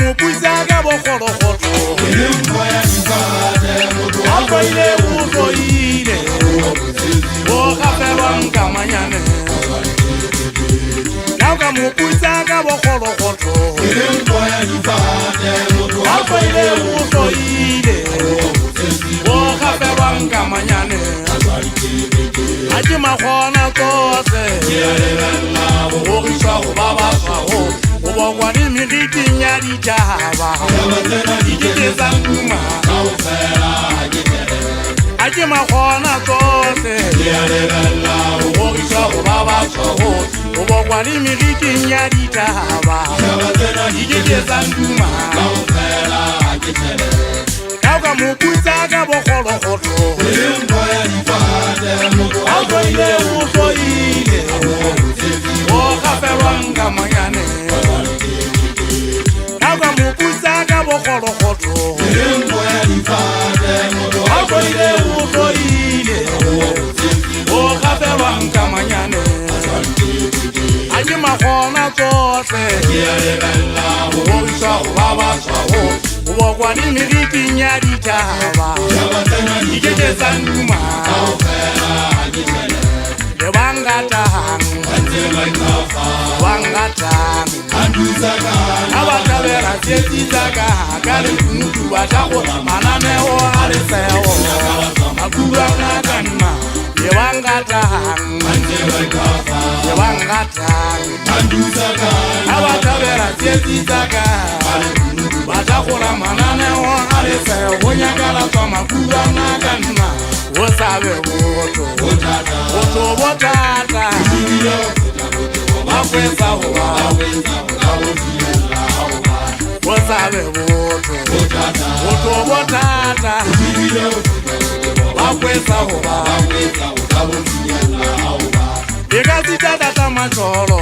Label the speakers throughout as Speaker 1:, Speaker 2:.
Speaker 1: mo puisa ka bo kholo khotlo alko ile uzo ile o khafelwa nkamanyane nauka mo puisa ka bo kholo khotlo alko ile uzo ile o khafelwa nkamanyane aje makhona kose o riswa go baba go o bwa ni miriti nyadi jaba ike zanguma aje makhona kose o riswa go baba go o bwa ni miriti nyadi jaba ike zanguma nauka mo puisa ka bo kholo khotlo alko ile uzo ile o khafelwa nkamanyane nauka mo puisa ka bo kholo khotlo alko ile uzo ile o khafelwa nkamanyane aje makhona tsohle o isa go baba tsago o bwa ni miriti nyadi jaba ike zanduma de bangatang abatabera setizaka kale kunutu batako mananeo aleseo makura nakanma de bangatang abatabera setizaka batako mananeo aleseo wonyakala kwa makura nakanma wosabe woto botata wakweza huwa wosabe woto botata wakweza huwa ikazitata tamacholo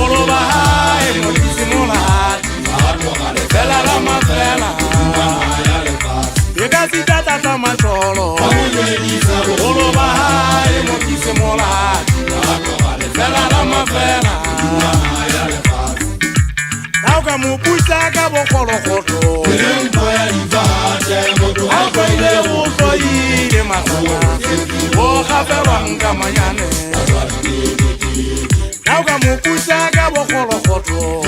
Speaker 1: oloba hai motisimulati fela ramafela ikazitata tamacholo oloba hai motisimulati fela ramafela nauka mo puisa ka bo kholo khotlo alko ile uzo ile masana o khafelwa nkamanyane nauka mo puisa ka bo kholo khotlo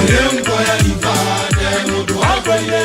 Speaker 1: alko ile